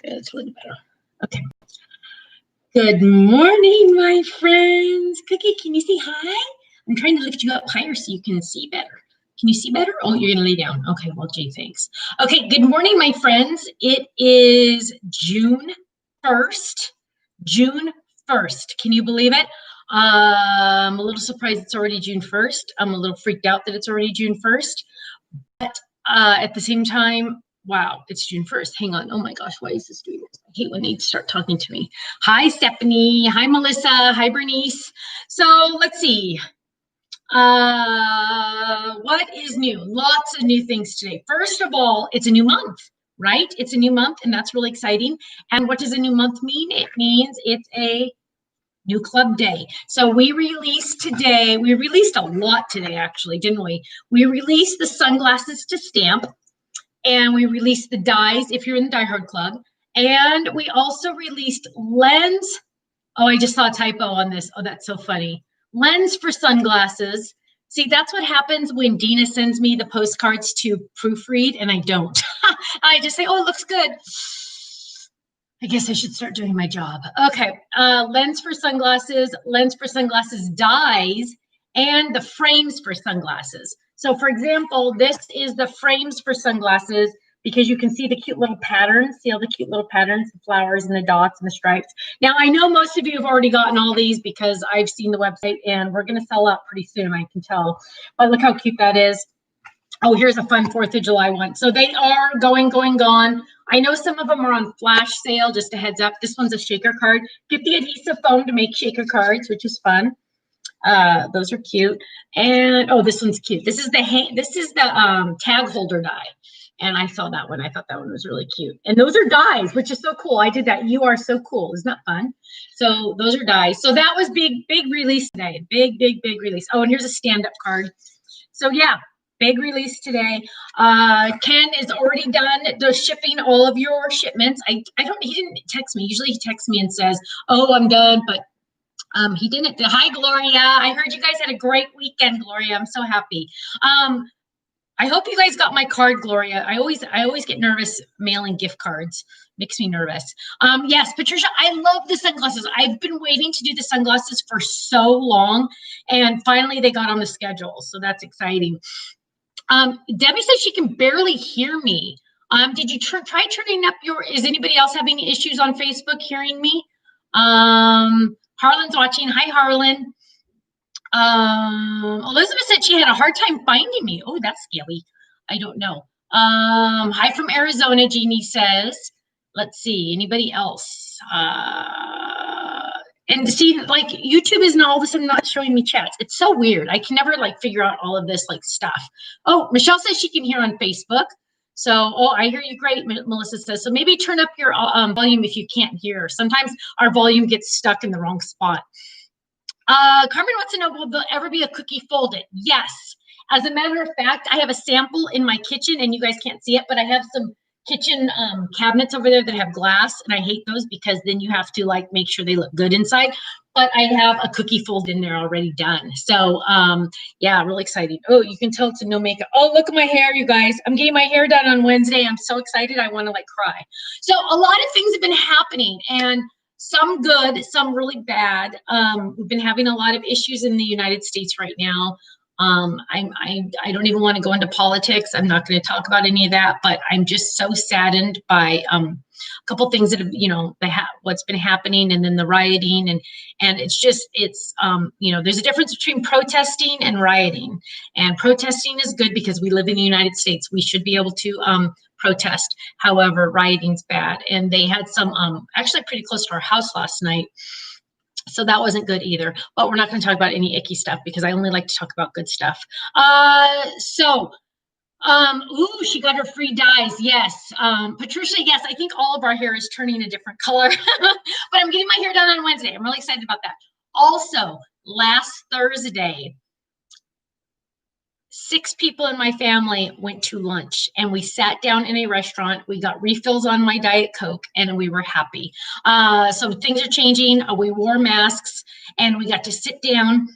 It's a little better. Okay. Good morning, my friends. Cookie, can you say hi? I'm trying to lift you up higher so you can see better. Can you see better? Oh, you're going to lay down. Okay, well, gee, thanks. Okay, good morning, my friends. It is June 1st. June 1st. Can you believe it? I'm a little surprised it's already June 1st. I'm a little freaked out that it's already June 1st. But at the same time, wow, it's June 1st. Hang on. Oh my gosh, why is this doing this? I hate when they start talking to me. Hi, Stephanie. Hi, Melissa. Hi, Bernice. So let's see. What is new? Lots of new things today. First of all, it's a new month, right? It's a new month, and that's really exciting. And what does a new month mean? It means it's a new club day. So we released a lot today, actually, didn't we? We released the sunglasses to stamp, and we released the dies if you're in the Die Hard Club. And we also released lens. Oh, I just saw a typo on this. Oh, that's so funny. Lens for sunglasses. See, that's what happens when Dina sends me the postcards to proofread and I don't. I just say, oh, it looks good. I guess I should start doing my job. Okay, lens for sunglasses dies, and the frames for sunglasses. So for example, this is the frames for sunglasses because you can see the cute little patterns. See all the cute little patterns, the flowers and the dots and the stripes. Now, I know most of you have already gotten all these because I've seen the website and we're gonna sell out pretty soon, I can tell. But look how cute that is. Oh, here's a fun 4th of July one. So they are gone. I know some of them are on flash sale, just a heads up. This one's a shaker card. Get the adhesive foam to make shaker cards, which is fun. Those are cute. And oh, this one's cute. This is the tag holder die. And I saw that one. I thought that one was really cute. And those are dies, which is so cool. I did that. You are so cool. Isn't that fun? So those are dies. So that was big release today. Big release. Oh, and here's a stand-up card. So yeah, big release today. Ken is already done shipping all of your shipments. He didn't text me. Usually he texts me and says, oh, I'm done, but he didn't. Hi, Gloria. I heard you guys had a great weekend, Gloria. I'm so happy. I hope you guys got my card, Gloria. I always get nervous mailing gift cards. Makes me nervous. Yes, Patricia, I love the sunglasses. I've been waiting to do the sunglasses for so long, and finally they got on the schedule. So that's exciting. Debbie says she can barely hear me. Did you try turning up is anybody else having issues on Facebook hearing me? Harlan's watching. Hi, Harlan. Elizabeth said she had a hard time finding me. Oh, that's scary. I don't know. Hi from Arizona, Jeannie says. Let's see, anybody else? And see, like YouTube is now all of a sudden not showing me chats. It's so weird. I can never like figure out all of this like stuff. Oh, Michelle says she can hear on Facebook. So, oh, I hear you great, Melissa says. So maybe turn up your volume if you can't hear. Sometimes our volume gets stuck in the wrong spot. Carmen wants to know, will there ever be a cookie folded? Yes. As a matter of fact, I have a sample in my kitchen and you guys can't see it, but I have some kitchen cabinets over there that have glass, and I hate those because then you have to like make sure they look good inside. But I have a cookie fold in there already done. So yeah, really exciting. Oh, you can tell it's a no makeup. Oh, look at my hair, you guys. I'm getting my hair done on Wednesday. I'm so excited. I want to like cry. So a lot of things have been happening, and some good, some really bad. We've been having a lot of issues in the United States right now. I don't even want to go into politics. I'm not going to talk about any of that, but I'm just so saddened by a couple things that have, what's been happening, and then the rioting, and it's there's a difference between protesting and rioting. And protesting is good because we live in the United States. We should be able to protest. However, rioting's bad, and they had some actually pretty close to our house last night. So that wasn't good either, but we're not going to talk about any icky stuff because I only like to talk about good stuff. Ooh, she got her free dies. Yes. Patricia, yes, I think all of our hair is turning a different color, but I'm getting my hair done on Wednesday. I'm really excited about that. Also, last Thursday, 6 people in my family went to lunch, and we sat down in a restaurant. We got refills on my Diet Coke, and we were happy. So things are changing. We wore masks, and we got to sit down.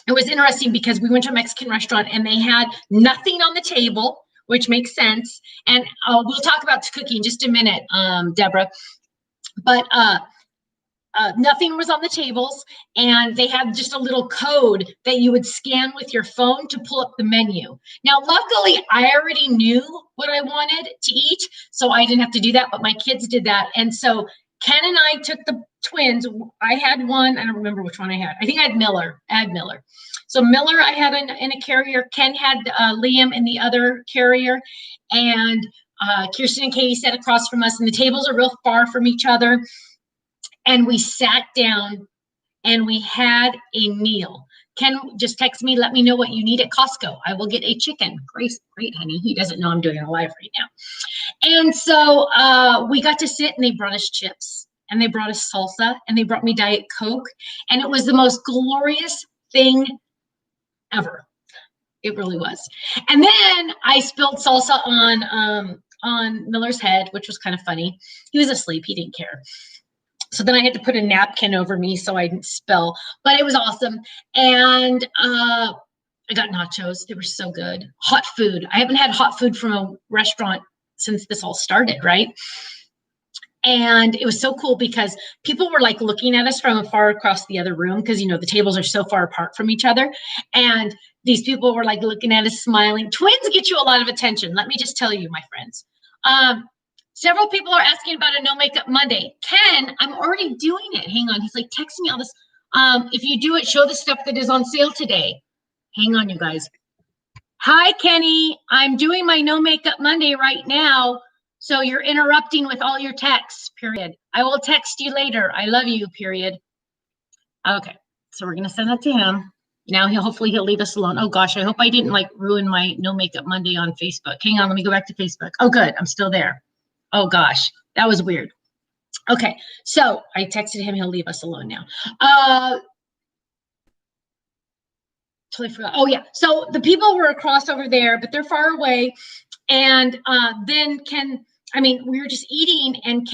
It was interesting because we went to a Mexican restaurant, and they had nothing on the table. which makes sense. And we'll talk about Cookie in just a minute, Deborah. But nothing was on the tables, and they had just a little code that you would scan with your phone to pull up the menu. Now, luckily, I already knew what I wanted to eat, so I didn't have to do that, but my kids did that. And so Ken and I took the twins. I had one. I don't remember which one I had. I think I had Miller. So Miller I had in a carrier. Ken had Liam in the other carrier. And Kirsten and Katie sat across from us, and the tables are real far from each other. And we sat down and we had a meal. Ken just texted me, let me know what you need at Costco. I will get a chicken. Great, honey. He doesn't know I'm doing a live right now. And so we got to sit, and they brought us chips, and they brought us salsa, and they brought me Diet Coke. And it was the most glorious thing ever. It really was. And then I spilled salsa on Miller's head, which was kind of funny. He was asleep. He didn't care. So then I had to put a napkin over me so I didn't spill, but it was awesome. And I got nachos. They were so good. Hot food. I haven't had hot food from a restaurant since this all started, right? And it was so cool because people were like looking at us from afar across the other room because, you know, the tables are so far apart from each other. And these people were like looking at us, smiling. Twins get you a lot of attention. Let me just tell you, my friends. Several people are asking about a No Makeup Monday. Ken, I'm already doing it. Hang on. He's like texting me all this. If you do it, show the stuff that is on sale today. Hang on, you guys. Hi, Kenny. I'm doing my No Makeup Monday right now. So you're interrupting with all your texts, period. I will text you later. I love you, period. Okay. So we're going to send that to him. Now hopefully he'll leave us alone. Oh gosh, I hope I didn't like ruin my No Makeup Monday on Facebook. Hang on, let me go back to Facebook. Oh, good. I'm still there. Oh gosh, that was weird. Okay, so I texted him. He'll leave us alone now. Totally forgot. Oh yeah, so the people were across over there, but they're far away. And then we were just eating, and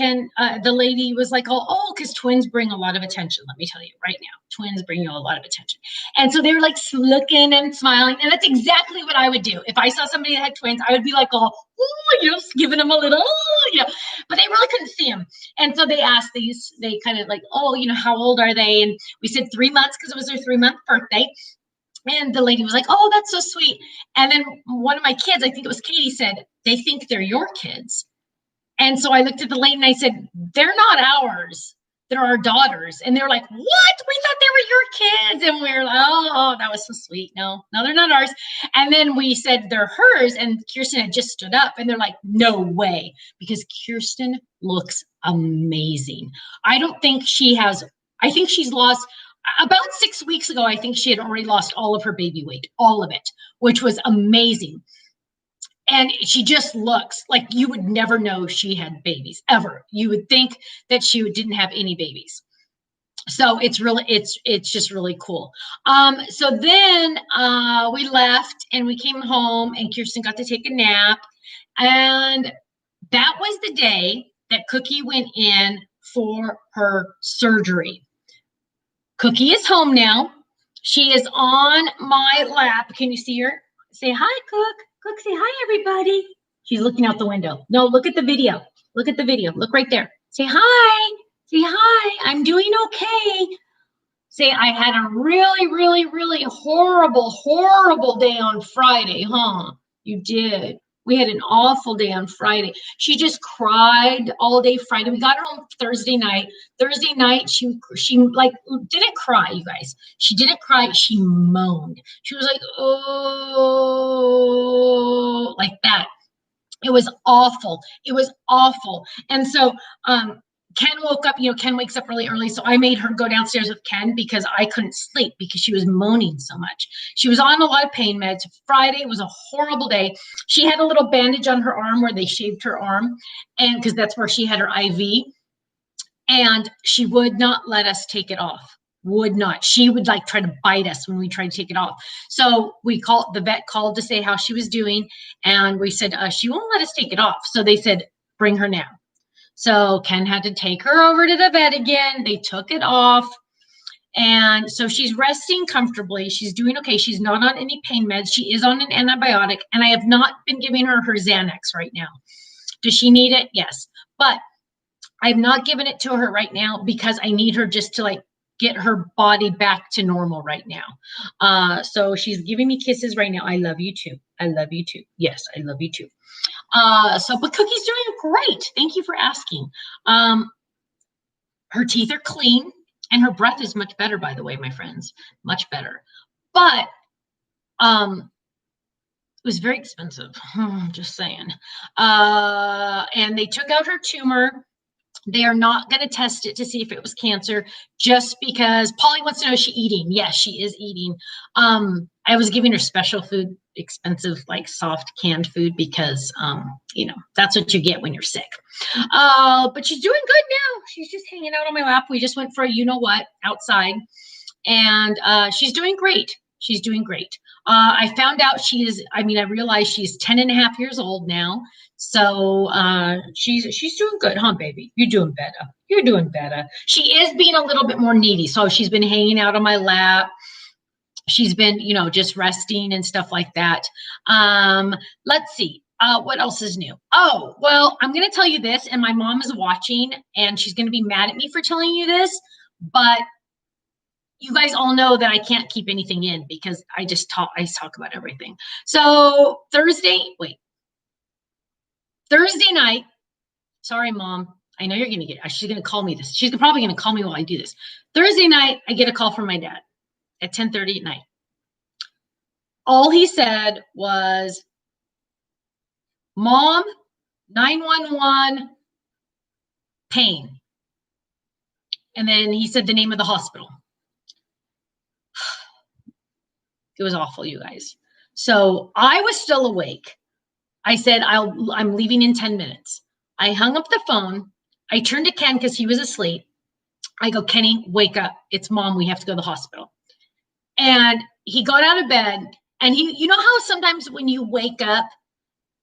the lady was like, oh, because twins bring a lot of attention. Let me tell you right now, twins bring you a lot of attention. And so they were like looking and smiling. And that's exactly what I would do. If I saw somebody that had twins, I would be like, oh, just giving them a little, but they really couldn't see them. And so they asked, they kind of like, oh, how old are they? And we said 3 months because it was their 3-month birthday. And the lady was like, oh, that's so sweet. And then one of my kids, I think it was Katie, said, they think they're your kids. And so I looked at the lady and I said, they're not ours. They're our daughters. And they're like, what? We thought they were your kids. And we were like, oh, that was so sweet. No, they're not ours. And then we said they're hers. And Kirsten had just stood up. And they're like, no way. Because Kirsten looks amazing. I think she's lost about 6 weeks ago. I think she had already lost all of her baby weight, all of it, which was amazing. And she just looks like you would never know she had babies ever. You would think that she didn't have any babies. So it's just really cool. So then we left and we came home, and Kirsten got to take a nap. And that was the day that Cookie went in for her surgery. Cookie is home now. She is on my lap. Can you see her? Say hi, Cook. Cook, say hi, everybody. She's looking out the window. No, look at the video. Look at the video. Look right there. Say hi. Say hi. I'm doing okay. Say, I had a really, really, really horrible day on Friday, huh? You did. We had an awful day on Friday. She just cried all day Friday. We got her home Thursday night. Thursday night, she like didn't cry, you guys. She didn't cry. She moaned. She was like, oh, like that. It was awful. It was awful. And so, Ken woke up, Ken wakes up really early. So I made her go downstairs with Ken because I couldn't sleep because she was moaning so much. She was on a lot of pain meds. Friday was a horrible day. She had a little bandage on her arm where they shaved her arm, and because that's where she had her IV, and she would not let us take it off. Would not. She would like try to bite us when we tried to take it off. So the vet called to say how she was doing. And we said, she won't let us take it off. So they said, bring her now. So Ken had to take her over to the vet again. They took it off. And so she's resting comfortably. She's doing okay. She's not on any pain meds. She is on an antibiotic, and I have not been giving her Xanax right now. Does she need it? Yes. But I've not given it to her right now because I need her just to like get her body back to normal right now. So she's giving me kisses right now. I love you too. I love you too. Yes, I love you too. But Cookie's doing great. Thank you for asking. Her teeth are clean and her breath is much better, by the way, my friends, much better. But it was very expensive. Just saying. And they took out her tumor. They are not going to test it to see if it was cancer, just because Polly wants to know, is she eating? Yes, she is eating. I was giving her special food, expensive, like soft canned food, because, that's what you get when you're sick. But she's doing good now. She's just hanging out on my lap. We just went for a you-know-what outside, and she's doing great. She's doing great. I found out I realized she's 10 and a half years old now. So she's doing good, huh, baby? You're doing better. You're doing better. She is being a little bit more needy. So she's been hanging out on my lap. She's been, just resting and stuff like that. Let's see. What else is new? Oh, well, I'm going to tell you this, and my mom is watching, and she's going to be mad at me for telling you this, but you guys all know that I can't keep anything in because I talk about everything. So Thursday night, sorry, Mom. I know you're going to she's going to call me this. She's probably going to call me while I do this. Thursday night, I get a call from my dad at 10:30 at night. All he said was, Mom, 911, pain. And then he said the name of the hospital. It was awful, you guys. So I was still awake. I said, I'm leaving in 10 minutes. I hung up the phone. I turned to Ken because he was asleep. I go, Kenny, wake up. It's Mom. We have to go to the hospital. And he got out of bed, and you know how sometimes when you wake up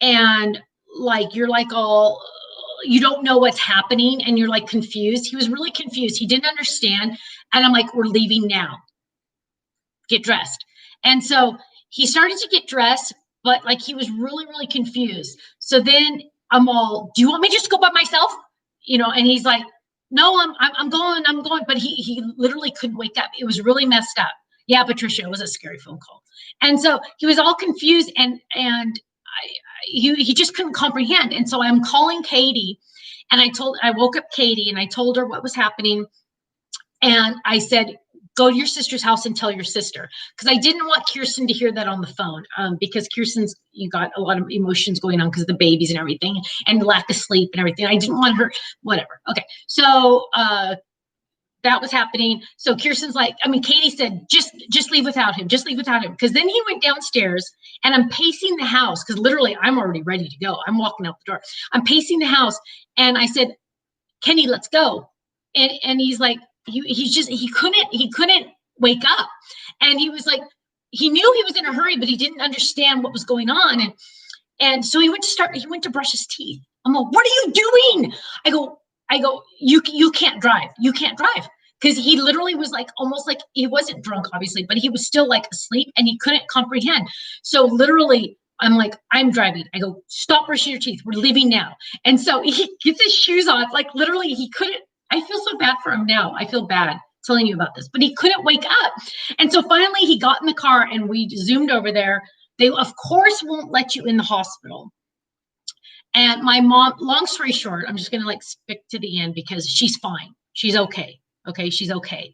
and like, you're like all, you don't know what's happening and you're like confused. He was really confused. He didn't understand. And I'm like, we're leaving now. Get dressed. And so he started to get dressed, but like he was really, really confused. So then I'm all, do you want me to just go by myself? And he's like, no, I'm going. But he literally couldn't wake up. It was really messed up. Yeah, Patricia, it was a scary phone call. And so he was all confused and he just couldn't comprehend. And so I'm calling Katie, and I woke up Katie and I told her what was happening. And I said, go to your sister's house and tell your sister, because I didn't want Kirsten to hear that on the phone, because Kirsten's, you got a lot of emotions going on because of the babies and everything and the lack of sleep and everything. I didn't want her, whatever. Okay. So that was happening. So Kirsten's like, Katie said, just leave without him. Just leave without him. Because then he went downstairs, and I'm pacing the house because literally I'm already ready to go. I'm walking out the door. I'm pacing the house, and I said, Kenny, let's go. And he's like, he couldn't wake up. And he was like, he knew he was in a hurry, but he didn't understand what was going on. And so he went to brush his teeth. I'm like, what are you doing? I go, you can't drive. You can't drive. Because he literally was like, almost like, he wasn't drunk, obviously, but he was still like asleep and he couldn't comprehend. So literally, I'm like, I'm driving. I go, stop brushing your teeth. We're leaving now. And so he gets his shoes on. Like literally he couldn't. I feel so bad for him now. I feel bad telling you about this, but he couldn't wake up. And so finally he got in the car and we zoomed over there. They of course won't let you in the hospital. And my mom, long story short, I'm just going to like stick to the end because she's fine. She's okay. Okay. She's okay.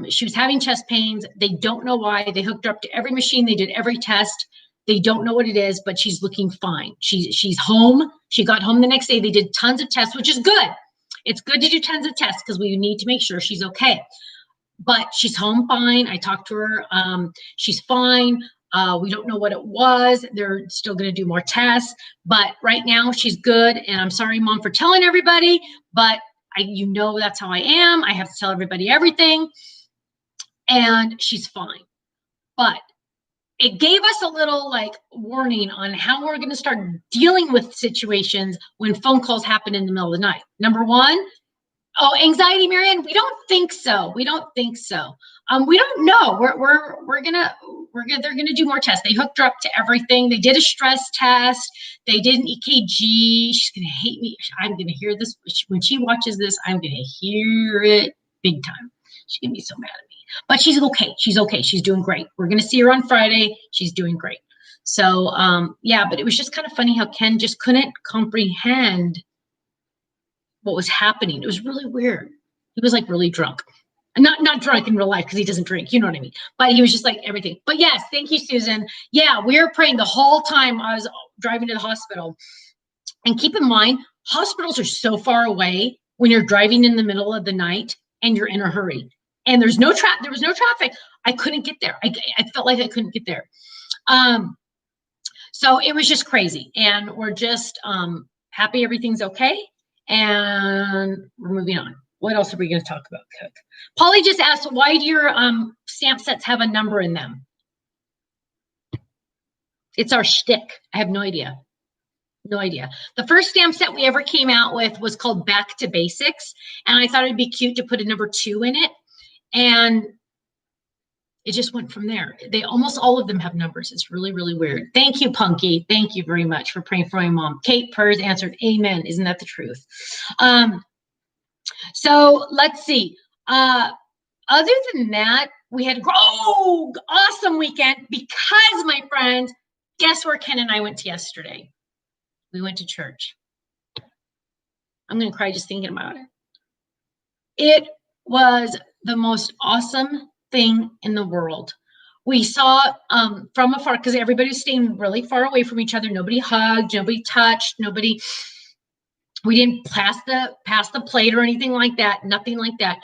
She was having chest pains. They don't know why. They hooked her up to every machine. They did every test. They don't know what it is, but she's looking fine. She's home. She got home the next day. They did tons of tests, which is good. It's good to do tons of tests because we need to make sure she's okay. But she's home fine. I talked to her. She's fine. We don't know what it was. They're still going to do more tests. But right now she's good. And I'm sorry, Mom, for telling everybody. But that's how I am. I have to tell everybody everything. And she's fine. But it gave us a little like warning on how we're going to start dealing with situations when phone calls happen in the middle of the night. Number one, Oh, anxiety, Marianne? We don't think so. We don't think so. We don't know. They're gonna do more tests. They hooked her up to everything. They did a stress test. They did an EKG. She's gonna hate me. I'm gonna hear this when she watches this. I'm gonna hear it big time. She's gonna be so mad at me. But she's okay. She's okay. She's doing great. We're gonna see her on Friday. She's doing great. So yeah, but it was just kind of funny how Ken just couldn't comprehend what was happening. It was really weird. He was like really drunk. Not drunk in real life because he doesn't drink, you know what I mean? But he was just like everything. But yes, thank you, Susan. Yeah, we were praying the whole time I was driving to the hospital. And keep in mind, hospitals are so far away when you're driving in the middle of the night and you're in a hurry. And there was no traffic. I couldn't get there. I felt like I couldn't get there. So it was just crazy. And we're just happy everything's okay. And we're moving on. What else are we going to talk about, Cook? Polly just asked, why do your stamp sets have a number in them? It's our shtick. I have no idea. No idea. The first stamp set we ever came out with was called Back to Basics. And I thought it'd be cute to put a number 2 in it. And it just went from there. They almost all of them have numbers. It's really, really weird. Thank you, Punky. Thank you very much for praying for my mom. Kate Purrs answered, amen. Isn't that the truth? So let's see. Other than that, we had awesome weekend because, my friend, guess where Ken and I went to yesterday? We went to church. I'm going to cry just thinking about it. It was the most awesome thing in the world. We saw from afar because everybody was staying really far away from each other. Nobody hugged, nobody touched, we didn't pass the plate or anything like that, nothing like that.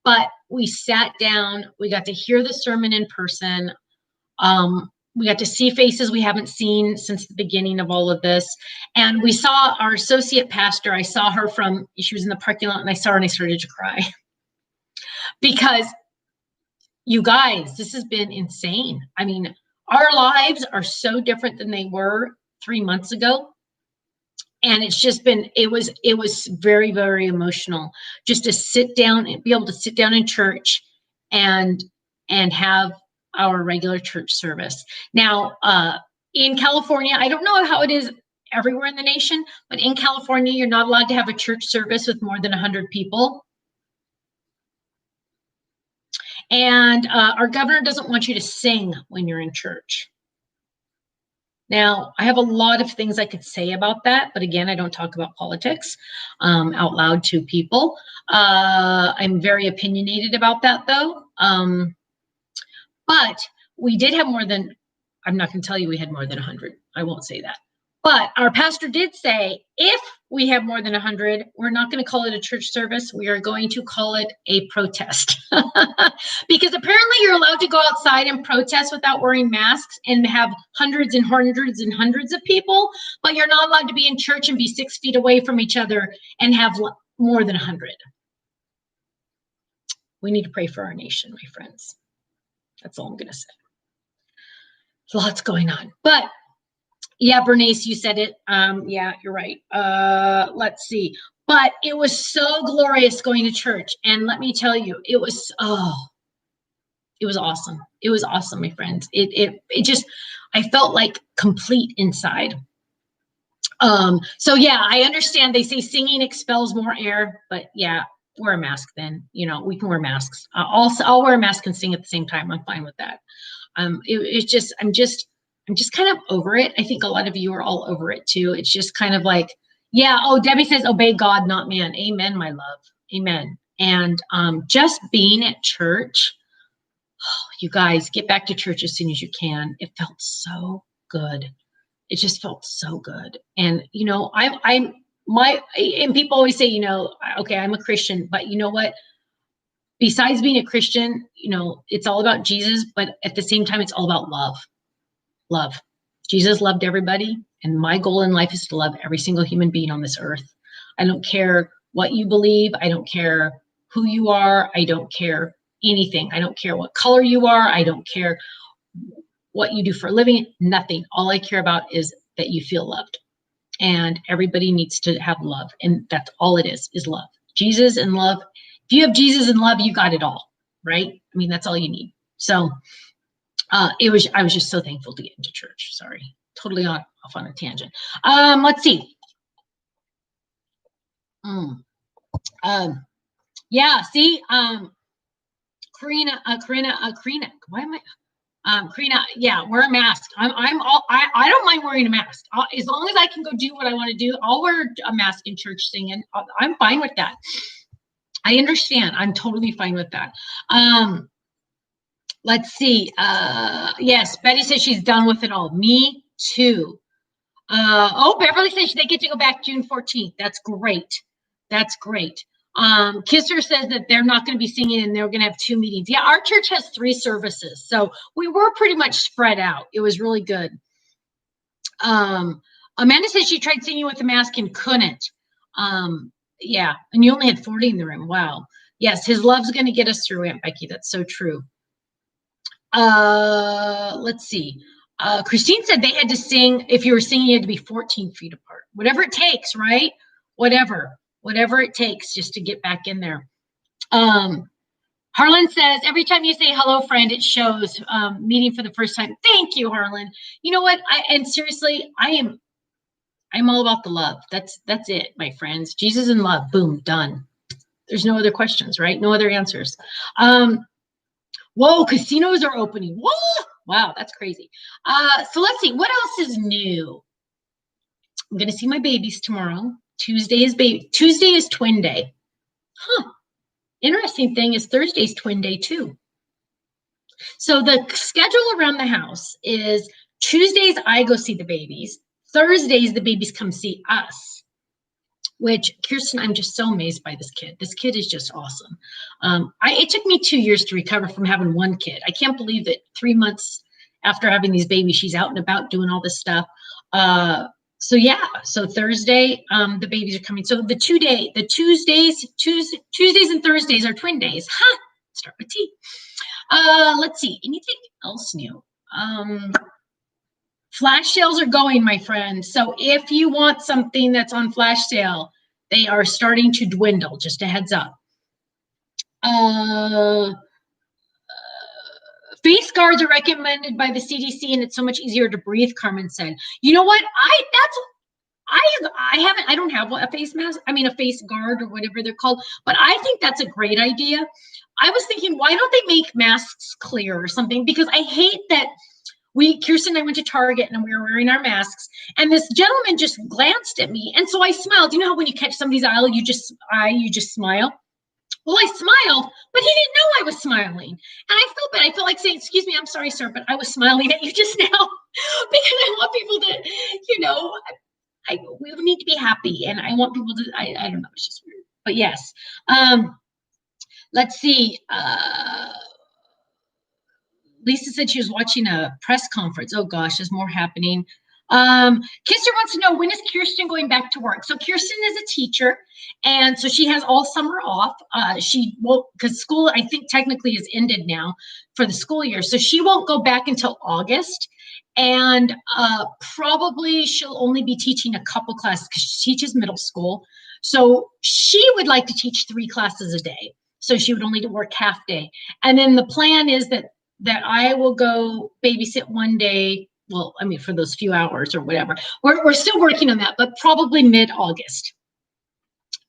But we sat down, we got to hear the sermon in person. We got to see faces we haven't seen since the beginning of all of this. And we saw our associate pastor. I saw her she was in the parking lot and I saw her and I started to cry. Because you guys, this has been insane. I mean, our lives are so different than they were 3 months ago. And it's just been, it was very, very emotional just to sit down and be able to sit down in church and have our regular church service. Now, in California, I don't know how it is everywhere in the nation, but in California, you're not allowed to have a church service with more than 100 people. And our governor doesn't want you to sing when you're in church. Now, I have a lot of things I could say about that, but again, I don't talk about politics out loud to people. I'm very opinionated about that, though. But we did have more than, I'm not going to tell you we had more than 100. I won't say that. But our pastor did say, if we have more than 100, we're not going to call it a church service. We are going to call it a protest. Because apparently you're allowed to go outside and protest without wearing masks and have hundreds and hundreds and hundreds of people, but you're not allowed to be in church and be 6 feet away from each other and have more than 100. We need to pray for our nation, my friends. That's all I'm going to say. Lots going on. But yeah, Bernice, you said it. Yeah, you're right. Let's see. But it was so glorious going to church. And let me tell you, it was awesome. It was awesome, my friends. It just, I felt like complete inside. So yeah, I understand they say singing expels more air, but yeah, wear a mask then. You know, we can wear masks. I'll wear a mask and sing at the same time. I'm fine with that. It's just, I'm just kind of over it. I think a lot of you are all over it too. It's just kind of like, yeah. Oh, Debbie says, obey God, not man. Amen, my love. Amen. And just being at church, you guys get back to church as soon as you can. It felt so good. It just felt so good. And, you know, and people always say, you know, okay, I'm a Christian, but you know what? Besides being a Christian, you know, it's all about Jesus, but at the same time, it's all about love. Love. Jesus loved everybody. And my goal in life is to love every single human being on this earth. I don't care what you believe. I don't care who you are. I don't care anything. I don't care what color you are. I don't care what you do for a living. Nothing. All I care about is that you feel loved. And everybody needs to have love. And that's all it is love. Jesus and love. If you have Jesus and love, you got it all, right? I mean, that's all you need. So I was just so thankful to get into church. Sorry, totally off on a tangent. Let's see. Yeah, see, Karina, why am I, Karina, yeah, wear a mask. I don't mind wearing a mask. As long as I can go do what I want to do, I'll wear a mask in church singing. I'm fine with that. I understand. I'm totally fine with that. Let's see. Yes, Betty says she's done with it all. Me too. Beverly says they get to go back June 14th. That's great. That's great. Kisser says that they're not going to be singing and they're going to have 2 meetings. Yeah, our church has 3 services. So we were pretty much spread out. It was really good. Amanda says she tried singing with a mask and couldn't. Yeah, and you only had 40 in the room. Wow. Yes, his love's going to get us through, Aunt Becky. That's so true. Let's see. Christine said they had to sing, if you were singing, you had to be 14 feet apart. Whatever it takes, right? Whatever it takes just to get back in there. Harlan says, every time you say hello, friend, it shows meeting for the first time. Thank you, Harlan. You know what? And seriously, I'm all about the love. That's it, my friends. Jesus and love. Boom, done. There's no other questions, right? No other answers. Whoa, casinos are opening. Whoa, wow, that's crazy. So let's see, what else is new? I'm gonna see my babies tomorrow. Tuesday is twin day. Huh. Interesting thing is Thursday's twin day too. So the schedule around the house is Tuesdays I go see the babies. Thursdays the babies come see us. Which Kirsten, I'm just so amazed by this kid. This kid is just awesome. It took me 2 years to recover from having one kid. I can't believe that 3 months after having these babies, she's out and about doing all this stuff. So yeah, so Thursday, the babies are coming. So the Tuesdays and Thursdays are twin days. Huh? Start with T. Let's see, anything else new? Flash sales are going, my friend. So if you want something that's on flash sale, they are starting to dwindle, just a heads up. Face guards are recommended by the CDC and it's so much easier to breathe, Carmen said. You know what? I don't have a face mask. I mean, a face guard or whatever they're called, but I think that's a great idea. I was thinking, why don't they make masks clear or something? Because I hate that Kirsten and I went to Target and we were wearing our masks and this gentleman just glanced at me. And so I smiled. You know how when you catch somebody's eye, you just smile? Well, I smiled, but he didn't know I was smiling. And I felt bad. I felt like saying, excuse me, I'm sorry, sir, but I was smiling at you just now because I want people to, we need to be happy. And I want people to, I don't know, it's just weird. But yes. Let's see. Lisa said she was watching a press conference. Oh gosh, there's more happening. Kisser wants to know, when is Kirsten going back to work? So Kirsten is a teacher, and so she has all summer off. She won't, because school, I think technically is ended now for the school year. So she won't go back until August. And probably she'll only be teaching a couple classes because she teaches middle school. So she would like to teach 3 classes a day. So she would only work half day. And then the plan is that I will go babysit one day. Well, I mean, for those few hours or whatever. We're still working on that, but probably mid-August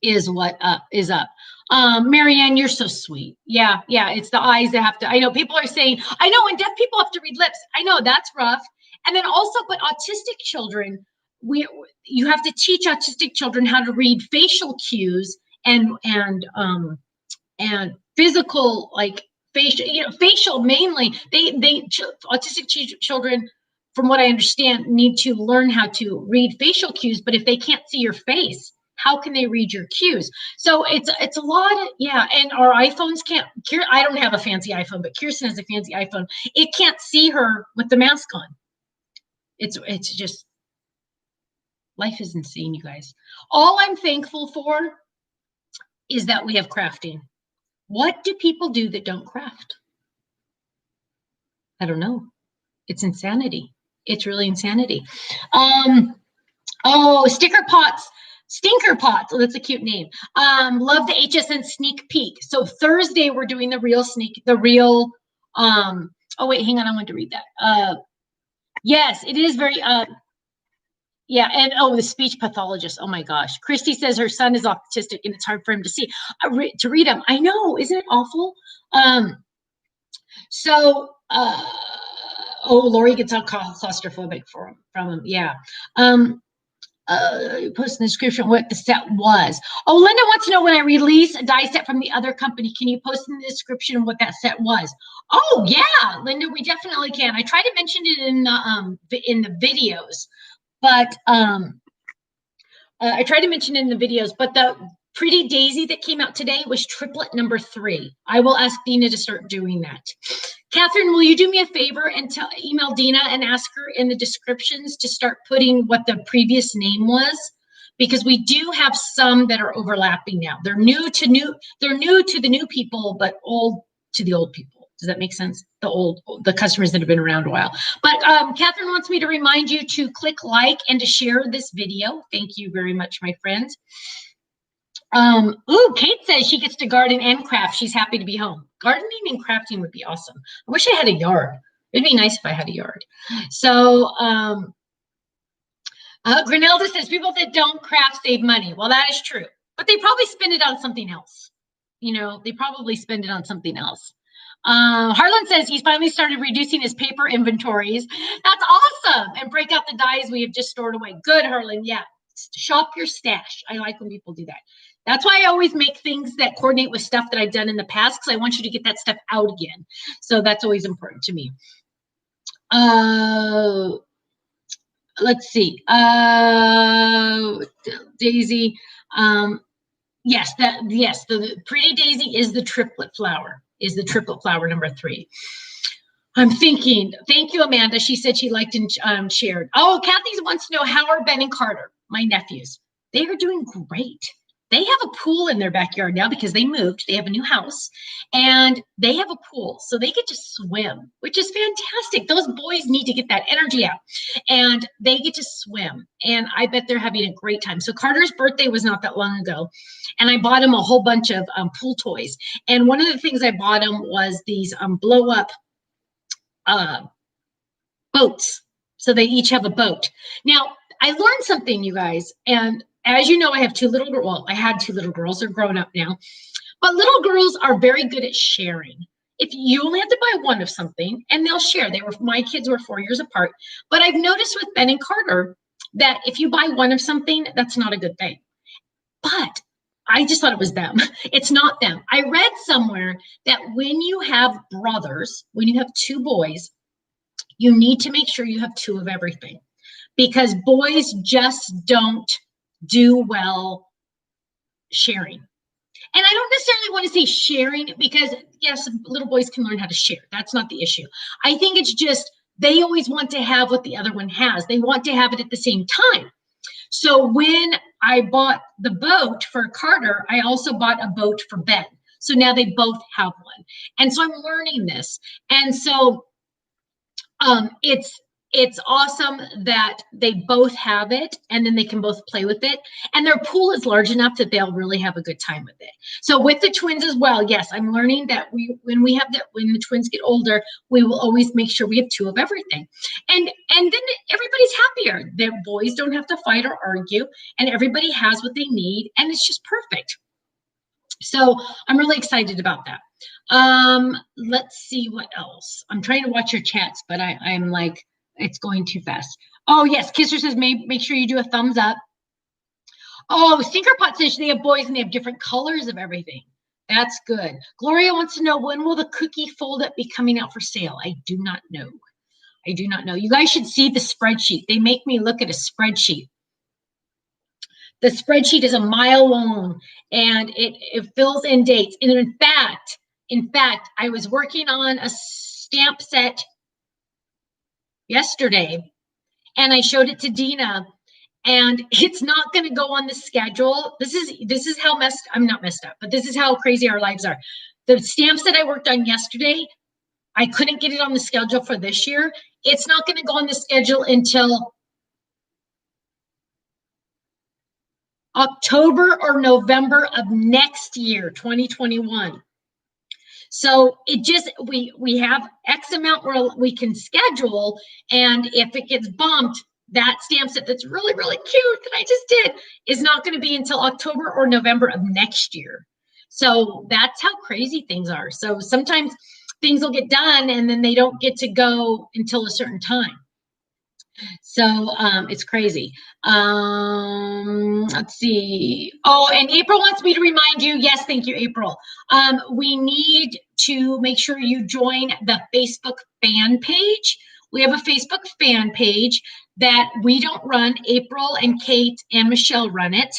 is what is up. Marianne, you're so sweet. Yeah, it's the eyes that have to, I know people are saying, I know, and deaf people have to read lips. I know, that's rough. And then also, but autistic children, you have to teach autistic children how to read facial cues and physical, like facial mainly. Autistic children, from what I understand, need to learn how to read facial cues, but if they can't see your face, how can they read your cues? So it's a lot of, and our iPhones can't, I don't have a fancy iPhone, but Kirsten has a fancy iPhone. It can't see her with the mask on. It's just, life is insane, you guys. All I'm thankful for is that we have crafting. What do people do that don't craft? I don't know. It's insanity. It's really insanity. Oh, sticker pots. Stinker Pots. Oh, that's a cute name. Love the HSN sneak peek. So Thursday we're doing the real. Oh wait, hang on. I want to read that. Yes, it is very. Yeah, and oh, the speech pathologist. Oh my gosh, Christy says her son is autistic and it's hard for him to see. To read them. I know, isn't it awful? So. Oh, Lori gets all claustrophobic from him. Yeah. Post in the description what the set was. Oh, Linda wants to know when I release a die set from the other company, can you post in the description what that set was? Oh yeah, Linda, we definitely can. I try to mention it in the videos, but I tried to mention it in the videos, but the Pretty Daisy that came out today was triplet number 3. I will ask Dina to start doing that. Catherine, will you do me a favor and email Dina and ask her in the descriptions to start putting what the previous name was? Because we do have some that are overlapping now. They're new to the new people, but old to the old people. Does that make sense? The customers that have been around a while. But Catherine wants me to remind you to click like and to share this video. Thank you very much, my friends. Ooh, Kate says she gets to garden and craft. She's happy to be home. Gardening and crafting would be awesome. I wish I had a yard. It'd be nice if I had a yard. So, Grinelda says people that don't craft save money. Well, that is true, but they probably spend it on something else. You know, they probably spend it on something else. Harlan says he's finally started reducing his paper inventories. That's awesome. And break out the dies we have just stored away. Good, Harlan. Yeah. Shop your stash. I like when people do that. That's why I always make things that coordinate with stuff that I've done in the past, because I want you to get that stuff out again. So that's always important to me. Let's see. Daisy. Yes, the Pretty Daisy is the triplet flower. Number 3. I'm thinking. Thank you, Amanda. She said she liked and shared. Oh, Kathy wants to know how are Ben and Carter, my nephews. They are doing great. They have a pool in their backyard now because they moved. They have a new house and they have a pool. So they get to swim, which is fantastic. Those boys need to get that energy out and they get to swim. And I bet they're having a great time. So Carter's birthday was not that long ago. And I bought him a whole bunch of pool toys. And one of the things I bought him was these blow up boats. So they each have a boat. Now, I learned something, you guys, and as you know, I have 2 little girls. Well, I had 2 little girls. They're grown up now. But little girls are very good at sharing. If you only have to buy one of something, and they'll share. My kids were 4 years apart. But I've noticed with Ben and Carter that if you buy one of something, that's not a good thing. But I just thought it was them. It's not them. I read somewhere that when you have brothers, when you have 2 boys, you need to make sure you have 2 of everything. Because boys just don't do well sharing. And I don't necessarily want to say sharing because yes, little boys can learn how to share. That's not the issue. I think it's just they always want to have what the other one has. They want to have it at the same time. So when I bought the boat for Carter, I also bought a boat for Ben. So now they both have one. And so I'm learning this. And so it's awesome that they both have it and then they can both play with it. And their pool is large enough that they'll really have a good time with it. So with the twins as well, yes, I'm learning that when the twins get older, we will always make sure we have 2 of everything. And then everybody's happier. Their boys don't have to fight or argue and everybody has what they need and it's just perfect. So I'm really excited about that. Let's see what else. I'm trying to watch your chats, but I'm like, it's going too fast. Oh, yes. Kisser says, make sure you do a thumbs up. Oh, Stinker Pot says they have boys and they have different colors of everything. That's good. Gloria wants to know, when will the cookie fold up be coming out for sale? I do not know. I do not know. You guys should see the spreadsheet. They make me look at a spreadsheet. The spreadsheet is a mile long and it fills in dates. And in fact, I was working on a stamp set yesterday and I showed it to Dina and it's not going to go on the schedule. This is how I'm not messed up, but this is how crazy our lives are. The stamps that I worked on yesterday, I couldn't get it on the schedule for this year. It's not going to go on the schedule until October or November of next year, 2021. So it just, we have X amount where we can schedule, and if it gets bumped, that stamp set that's really, really cute that I just did is not going to be until October or November of next year. So that's how crazy things are. So sometimes things will get done and then they don't get to go until a certain time. So it's crazy. Let's see. Oh, and April wants me to remind you. Yes, thank you, April. We need to make sure you join the Facebook fan page. We have a Facebook fan page that we don't run. April and Kate and Michelle run it.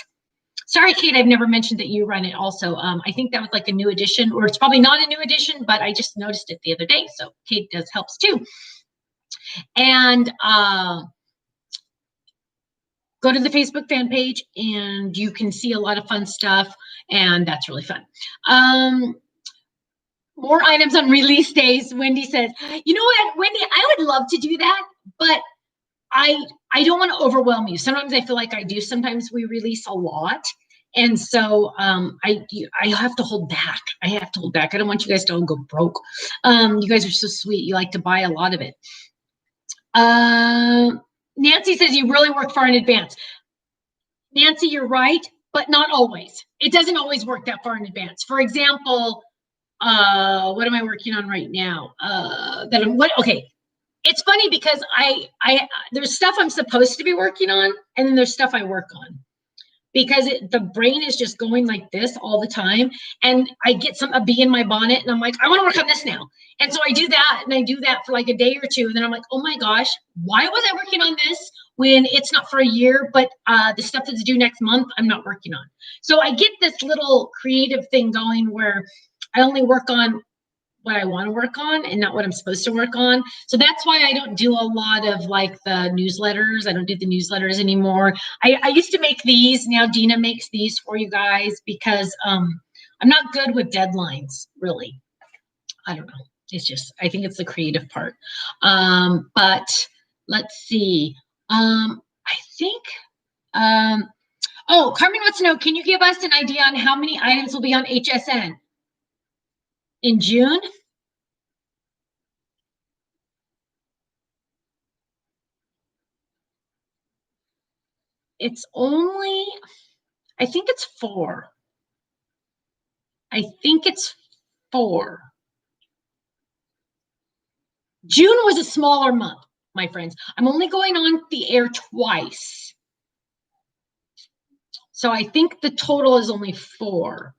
Sorry, Kate, I've never mentioned that you run it also. I think that was like a new addition, or it's probably not a new addition, but I just noticed it the other day. So Kate helps too. And go to the Facebook fan page and you can see a lot of fun stuff, and that's really fun. More items on release days. Wendy says, you know what, Wendy, I would love to do that, but I don't want to overwhelm you. Sometimes I feel like I do. Sometimes we release a lot. And so I have to hold back. I have to hold back. I don't want you guys to all go broke. You guys are so sweet. You like to buy a lot of it. Nancy says you really work far in advance. Nancy, you're right, but not always. It doesn't always work that far in advance. For example, what am I working on right now? Okay. It's funny because there's stuff I'm supposed to be working on, and then there's stuff I work on, because the brain is just going like this all the time. And I get a bee in my bonnet and I'm like, I want to work on this now. And so I do that, and I do that for like a day or two. And then I'm like, oh my gosh, why was I working on this when it's not for a year, but the stuff that's due next month, I'm not working on. So I get this little creative thing going where I only work on what I want to work on and not what I'm supposed to work on. So that's why I don't do a lot of like the newsletters. I don't do the newsletters anymore. I used to make these. Now Dina makes these for you guys because I'm not good with deadlines, really. I don't know. It's just, I think it's the creative part. But let's see. I think, oh, Carmen wants to know, can you give us an idea on how many items will be on HSN in June? It's only, I think it's 4. I think it's 4. June was a smaller month, my friends. I'm only going on the air twice. So I think the total is only 4.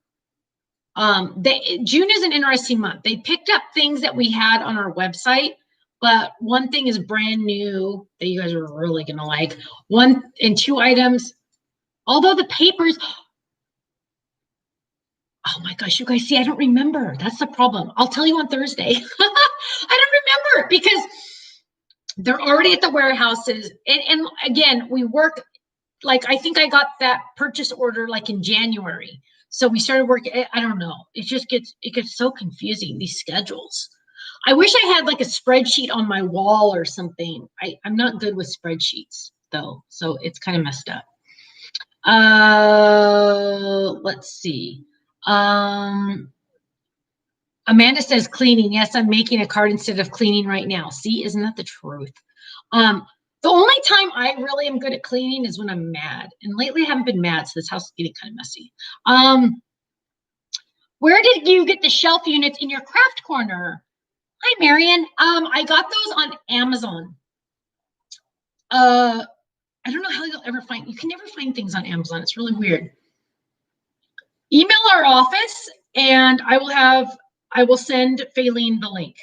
June is an interesting month. They picked up things that we had on our website, but one thing is brand new that you guys are really gonna like. 1 and 2 items, although the papers, oh my gosh, you guys see, I don't remember. That's the problem. I'll tell you on Thursday. I don't remember because they're already at the warehouses. And again, we work, like, I think I got that purchase order like in January. So we started working, I don't know. It gets so confusing, these schedules. I wish I had like a spreadsheet on my wall or something. I'm not good with spreadsheets though. So it's kind of messed up. Let's see. Amanda says cleaning. Yes, I'm making a card instead of cleaning right now. See, isn't that the truth? The only time I really am good at cleaning is when I'm mad. And lately I haven't been mad, so this house is getting kind of messy. Where did you get the shelf units in your craft corner? Hi, Marion. I got those on Amazon. I don't know how you'll ever find, you can never find things on Amazon. It's really weird. Email our office and I will send Faylene the link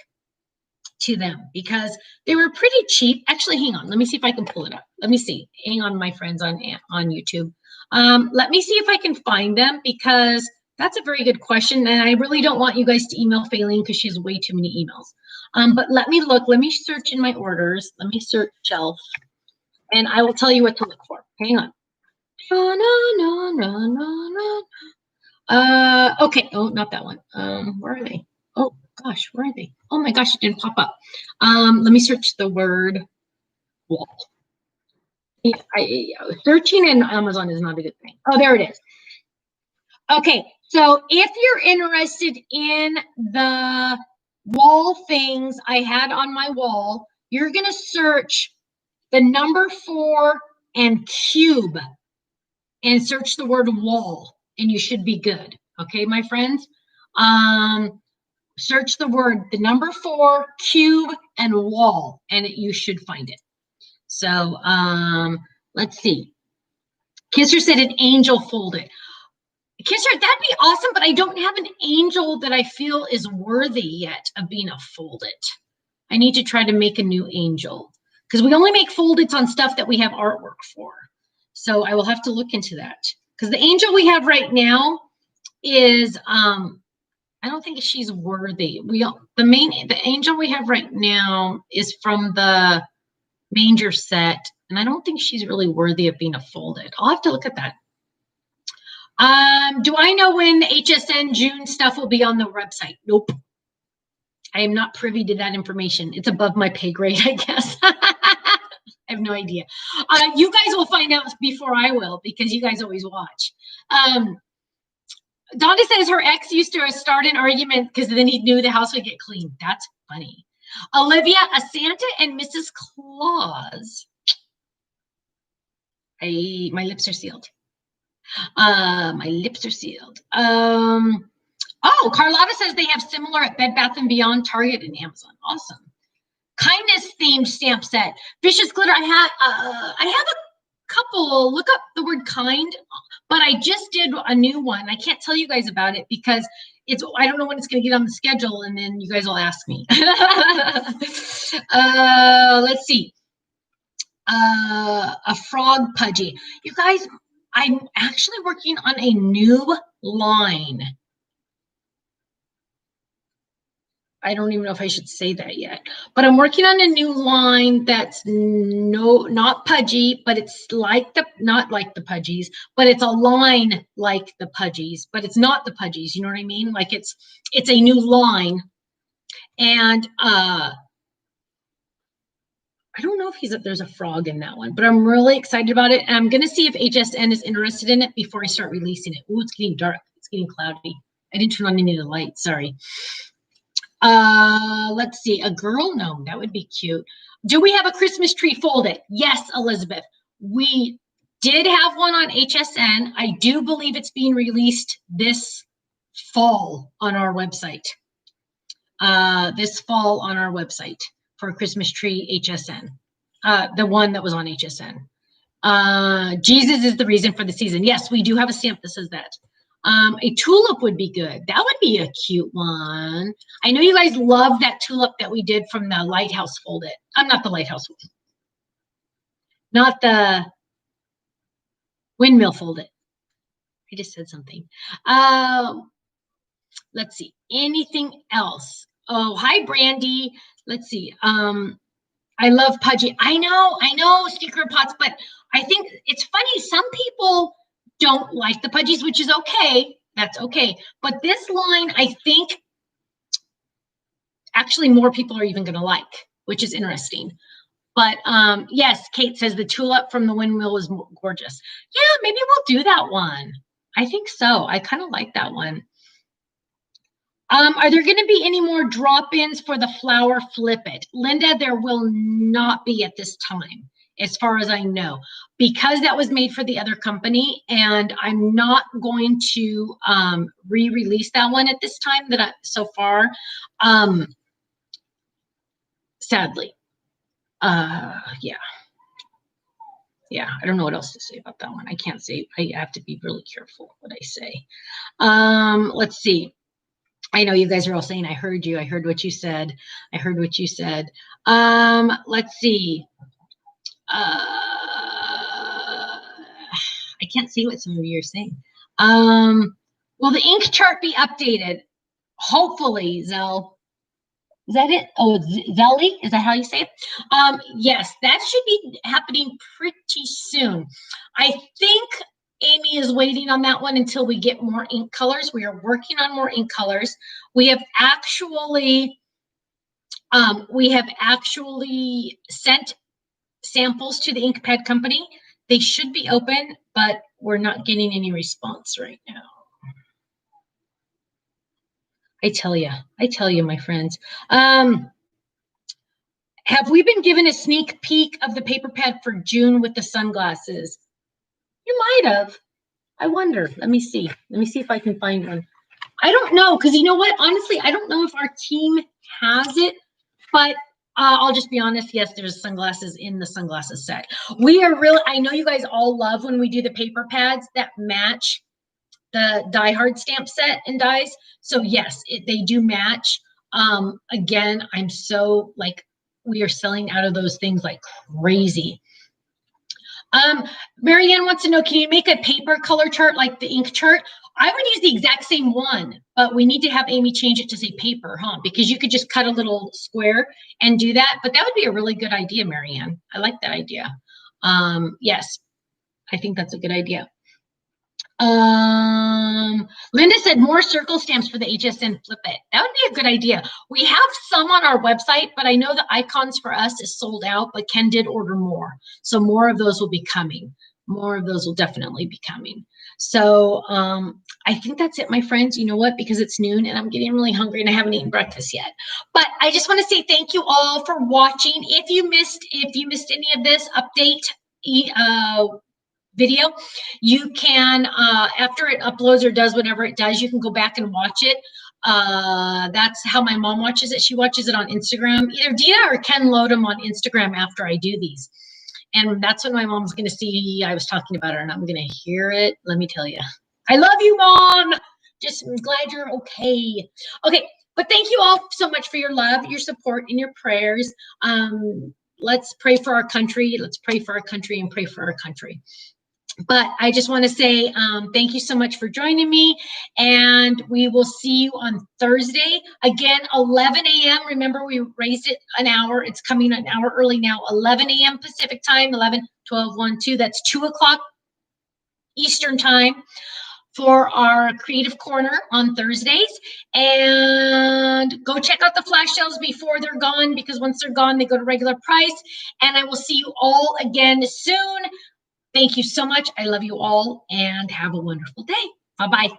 to them because they were pretty cheap. Actually, hang on. Let me see if I can pull it up. Let me see. Hang on, my friends on YouTube. Let me see if I can find them because that's a very good question. And I really don't want you guys to email Faylene because she has way too many emails. But let me look. Let me search in my orders. Let me search shelf. And I will tell you what to look for. Hang on. Okay. Oh, not that one. Where are they? Oh gosh, where are they? Oh my gosh, it didn't pop up. Let me search the word wall. searching in Amazon is not a good thing. Oh, there it is. Okay, so if you're interested in the wall things I had on my wall, you're going to search the number 4 and cube and search the word wall, and you should be good. Okay, my friends? Search the word, the number 4, cube, and wall, and you should find it. So let's see. Kisser said an angel folded. Kisser, that'd be awesome, but I don't have an angel that I feel is worthy yet of being a folded. I need to try to make a new angel because we only make foldeds on stuff that we have artwork for. So I will have to look into that because the angel we have right now is I don't think she's worthy. The angel we have right now is from the manger set, and I don't think she's really worthy of being a folded. I'll have to look at that. Do I know when the HSN June stuff will be on the website? Nope. I am not privy to that information. It's above my pay grade, I guess. I have no idea. You guys will find out before I will because you guys always watch. Donna says her ex used to start an argument because then he knew the house would get clean. That's funny. Olivia, a Santa and Mrs. Claus. My lips are sealed. My lips are sealed. Oh, Carlotta says they have similar at Bed Bath & Beyond, Target, and Amazon. Awesome. Kindness themed stamp set. Vicious glitter. I have a couple. Look up the word kind, but I just did a new one. I can't tell you guys about it because I don't know when it's going to get on the schedule, and then you guys will ask me. Let's see. A frog pudgy. You guys, I'm actually working on a new line. I don't even know if I should say that yet, but I'm working on a new line that's not pudgy, but it's not like the pudgies, but it's a line like the pudgies, but it's not the pudgies. You know what I mean? Like it's a new line, and I don't know if there's a frog in that one, but I'm really excited about it. And I'm gonna see if HSN is interested in it before I start releasing it. Ooh, it's getting dark. It's getting cloudy. I didn't turn on any of the lights. Sorry. Let's see, a girl gnome, that would be cute. Do we have a Christmas tree folded? Yes, Elizabeth. We did have one on HSN. I do believe it's being released this fall on our website. This fall on our website for a Christmas tree HSN. The one that was on HSN. Jesus is the reason for the season. Yes, we do have a stamp that says that. A tulip would be good. That would be a cute one. I know you guys love that tulip that we did from the Lighthouse folded. I'm not the Lighthouse one. Not the windmill folded. I just said something. Let's see. Anything else? Oh, hi, Brandy. Let's see. I love pudgy. I know, sticker pots, but I think it's funny. Some people don't like the pudgies, which is okay. That's okay. But this line, I think, actually more people are even going to like, which is interesting. But yes, Kate says the tulip from the windmill is gorgeous. Yeah, maybe we'll do that one. I think so. I kind of like that one. Are there going to be any more drop-ins for the flower flip it? Linda, there will not be at this time, as far as I know, because that was made for the other company, and I'm not going to re-release that one at this time so far, sadly. Yeah, I don't know what else to say about that one. I can't say. I have to be really careful what I say. Let's see. I know you guys are all saying, I heard you. I heard what you said. I heard what you said. Let's see. I can't see what some of you are saying. Will the ink chart be updated? Hopefully, Zell. Is that it? Oh, Zelly? Is that how you say it? Yes, that should be happening pretty soon. I think Amy is waiting on that one until we get more ink colors. We are working on more ink colors. We have actually sent samples to the ink pad company. They should be open, but we're not getting any response right now. I tell you, my friends. Have we been given a sneak peek of the paper pad for June with the sunglasses? You might have. I wonder. Let me see. Let me see if I can find one. I don't know, because you know what? Honestly, I don't know if our team has it, but I'll just be honest. Yes, there's sunglasses in the sunglasses set. We are really, I know you guys all love when we do the paper pads that match the Die Hard stamp set and dies. So yes, they do match. Again, I'm so like, we are selling out of those things like crazy. Marianne wants to know, can you make a paper color chart like the ink chart? I would use the exact same one, but we need to have Amy change it to say paper, huh? Because you could just cut a little square and do that. But that would be a really good idea, Marianne. I like that idea. Yes, I think that's a good idea. Linda said more circle stamps for the HSN Flip It. That would be a good idea. We have some on our website, but I know the icons for us is sold out, but Ken did order more. So more of those will be coming. More of those will definitely be coming. So I think that's it, my friends. You know what? Because it's noon and I'm getting really hungry and I haven't eaten breakfast yet. But I just want to say thank you all for watching. If you missed any of this update video, you can after it uploads or does whatever it does, you can go back and watch it. That's how my mom watches it. She watches it on Instagram. Either Dia or Ken load them on Instagram after I do these, and that's when my mom's going to see I was talking about her, and I'm going to hear it. Let me tell you, I love you, Mom. Just glad you're okay. But thank you all so much for your love, your support, and your prayers. Let's pray for our country. Let's pray for our country and pray for our country. But I just want to say thank you so much for joining me, and we will see you on Thursday. Again, 11 a.m. Remember, we raised it an hour. It's coming an hour early now, 11 a.m. Pacific time, 11, 12, 1, 2. That's 2 o'clock Eastern time for our Creative Corner on Thursdays. And go check out the flash sales before they're gone, because once they're gone, they go to regular price. And I will see you all again soon. Thank you so much. I love you all and have a wonderful day. Bye-bye.